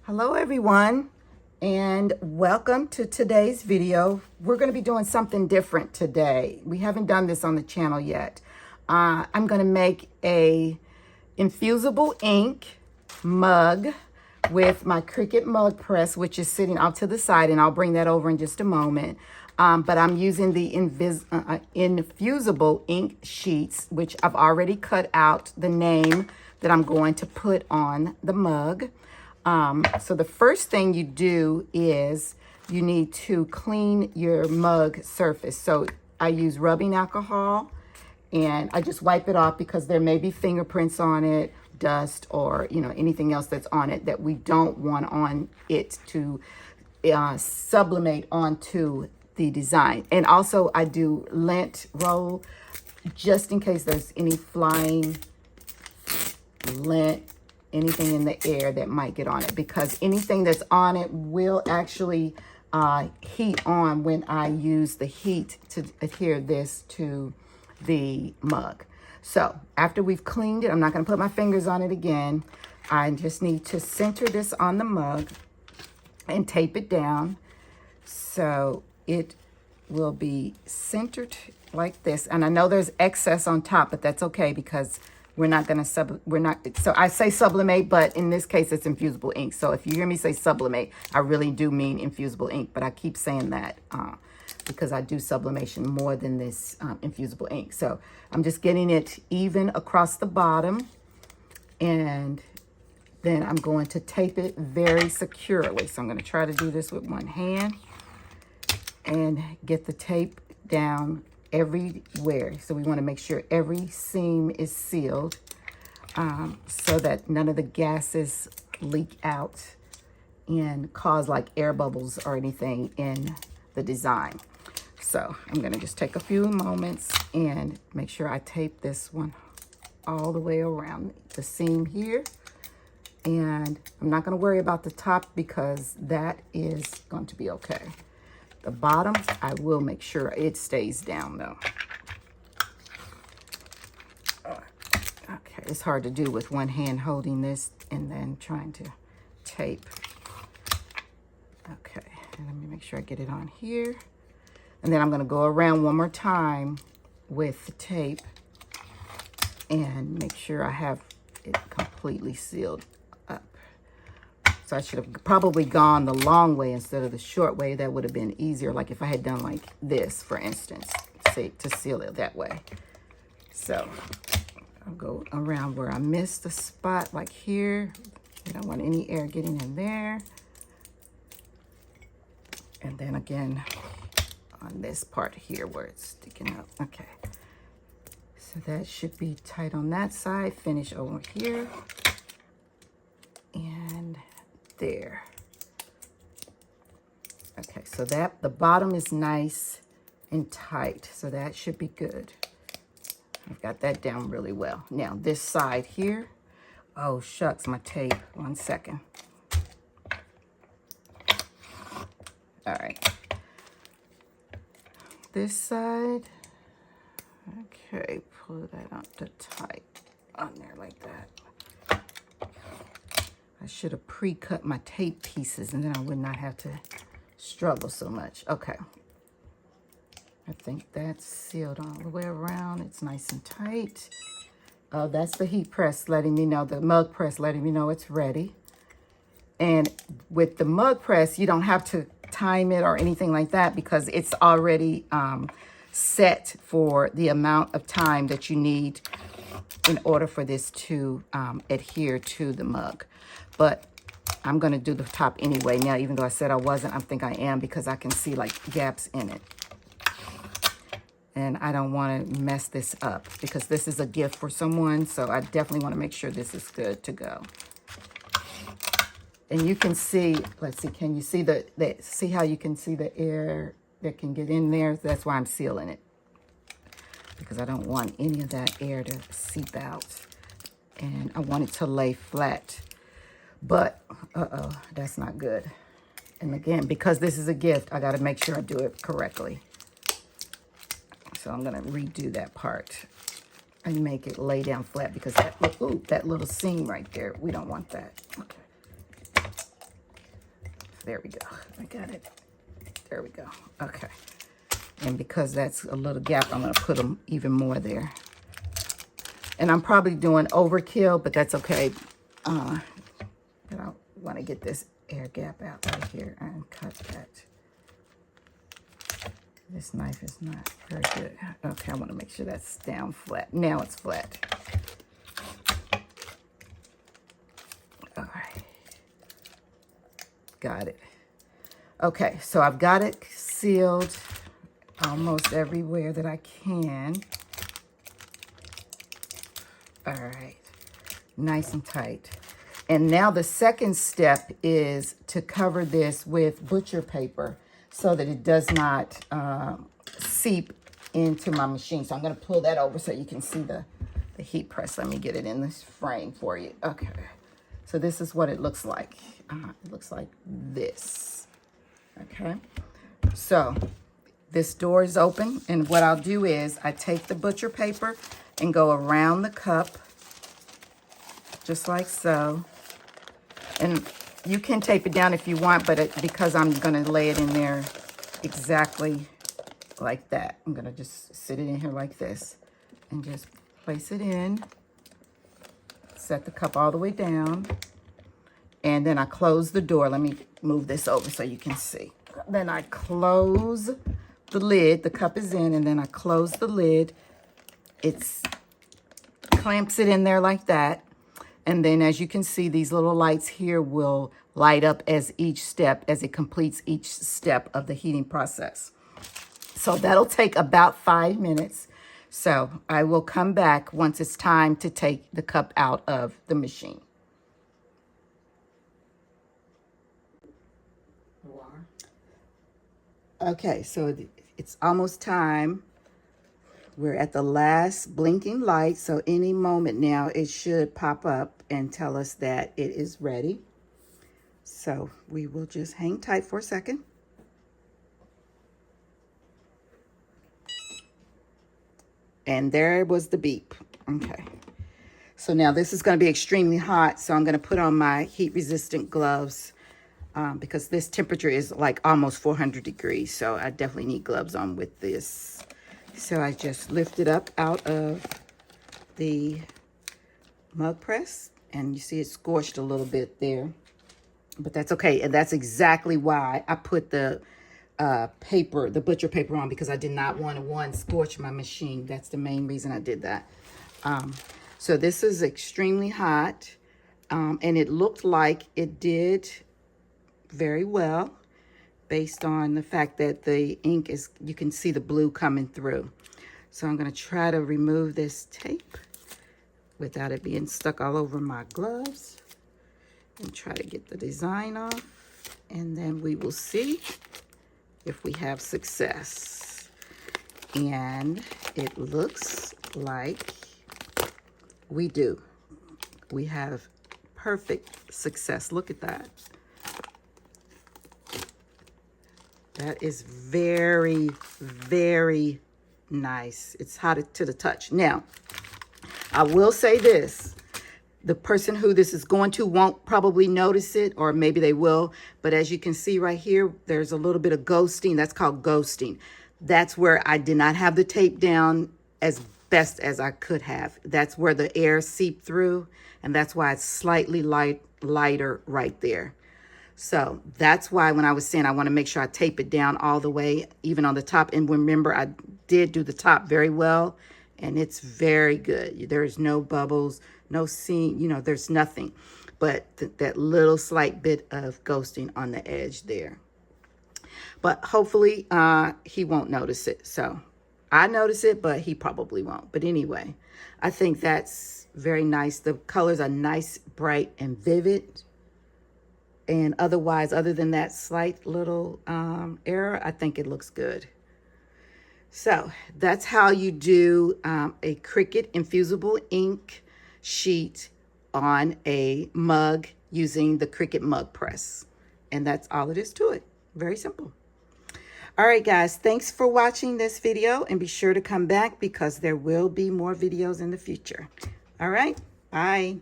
Hello everyone, and welcome to today's video. We're going to be doing something different today. We haven't done this on the channel yet. I'm going to make a infusible ink mug with my Cricut Mug Press, which is sitting off to the side, and I'll bring that over in just a moment. But I'm using the infusible ink sheets, which I've already cut out the name that I'm going to put on the mug. So the first thing you do is you need to clean your mug surface. So I use rubbing alcohol and I just wipe it off because there may be fingerprints on it, dust, or anything else that's on it that we don't want on it to sublimate onto the design. And also I do lint roll just in case there's any flying lint, anything in the air that might get on it, because anything that's on it will actually heat on when I use the heat to adhere this to the mug. So after we've cleaned it, I'm not going to put my fingers on it again. I just need to center this on the mug and tape it down so it will be centered like this. And I know there's excess on top, but that's okay because we're not going to so I say sublimate, but in this case it's infusible ink. So if you hear me say sublimate, I really do mean infusible ink, but I keep saying that because I do sublimation more than this infusible ink. So I'm just getting it even across the bottom, and then I'm going to tape it very securely. So I'm going to try to do this with one hand and get the tape down everywhere. So we want to make sure every seam is sealed so that none of the gases leak out and cause like air bubbles or anything in the design. So I'm going to just take a few moments and make sure I tape this one all the way around the seam here. And I'm not going to worry about the top because that is going to be okay. The bottom, I will make sure it stays down though. Okay, it's hard to do with one hand holding this and then trying to tape. Okay, and let me make sure I get it on here. And then I'm gonna go around one more time with the tape and make sure I have it completely sealed up. So I should have probably gone the long way instead of the short way. That would have been easier, like if I had done like this, for instance, say, to seal it that way. So I'll go around where I missed the spot, like here. I don't want any air getting in there. And then again on this part here where it's sticking up. Okay. So that should be tight on that side. Finish over here. And there. Okay, so that the bottom is nice and tight, so that should be good. I've got that down really well. Now this side here, oh shucks, my tape, 1 second. All right, this side, okay, pull that up to tight on there like that. I should have pre-cut my tape pieces and then I would not have to struggle so much. Okay. I think that's sealed all the way around. It's nice and tight. That's the heat press letting me know, the mug press letting me know it's ready. And with the mug press, you don't have to time it or anything like that because it's already set for the amount of time that you need in order for this to adhere to the mug. But I'm going to do the top anyway. Now, even though I said I wasn't, I think I am because I can see like gaps in it. And I don't want to mess this up because this is a gift for someone. So I definitely want to make sure this is good to go. And you can see, let's see, can you see see how you can see the air that can get in there? That's why I'm sealing it. Because I don't want any of that air to seep out. And I want it to lay flat. But, that's not good. And again, because this is a gift, I got to make sure I do it correctly. So I'm going to redo that part and make it lay down flat because that, ooh, that little seam right there, we don't want that. Okay. There we go. I got it. There we go. Okay. And because that's a little gap, I'm going to put them even more there. And I'm probably doing overkill, but that's okay. I don't want to get this air gap out right here and cut that. This knife is not very good. Okay, I want to make sure that's down flat. Now it's flat. All right. Got it. Okay, so I've got it sealed almost everywhere that I can. All right, nice and tight. And now the second step is to cover this with butcher paper so that it does not seep into my machine. So I'm gonna pull that over so you can see the heat press. Let me get it in this frame for you. Okay, so this is what it looks like. It looks like this, okay? So this door is open, and what I'll do is I take the butcher paper and go around the cup, just like so. And you can tape it down if you want, but because I'm gonna lay it in there exactly like that, I'm gonna just sit it in here like this and just place it in, set the cup all the way down, and then I close the door. Let me move this over so you can see. Then I close the lid, the cup is in, and then I close the lid. It's clamps it in there like that. And then as you can see, these little lights here will light up as it completes each step of the heating process. So that'll take about 5 minutes. So I will come back once it's time to take the cup out of the machine. Okay, so it's almost time. We're at the last blinking light, so any moment now it should pop up and tell us that it is ready. So we will just hang tight for a second. And there was the beep. Okay. So now this is going to be extremely hot, so I'm going to put on my heat-resistant gloves because this temperature is like almost 400 degrees, so I definitely need gloves on with this. So I just lift it up out of the mug press, and you see it scorched a little bit there, but that's okay. And that's exactly why I put the paper, the butcher paper on, because I did not want to, scorch my machine. That's the main reason I did that. So this is extremely hot, and it looked like it did very well, based on the fact that the ink is, you can see the blue coming through. So I'm going to try to remove this tape without it being stuck all over my gloves, and try to get the design off, and then we will see if we have success. And it looks like we do. We have perfect success. Look at that. That is very, very nice. It's hot to the touch. Now, I will say this. The person who this is going to won't probably notice it, or maybe they will. But as you can see right here, there's a little bit of ghosting. That's called ghosting. That's where I did not have the tape down as best as I could have. That's where the air seeped through, and that's why it's slightly lighter right there. So that's why when I was saying I want to make sure I tape it down all the way, even on the top. And remember, I did do the top very well, and it's very good. There's no bubbles, no seam, you know, there's nothing. But that little slight bit of ghosting on the edge there. But hopefully he won't notice it. So I notice it, but he probably won't. But anyway, I think that's very nice. The colors are nice, bright, and vivid. And otherwise, other than that slight little error, I think it looks good. So that's how you do a Cricut Infusible Ink sheet on a mug using the Cricut Mug Press. And that's all it is to it. Very simple. All right, guys, thanks for watching this video, and be sure to come back because there will be more videos in the future. All right, bye.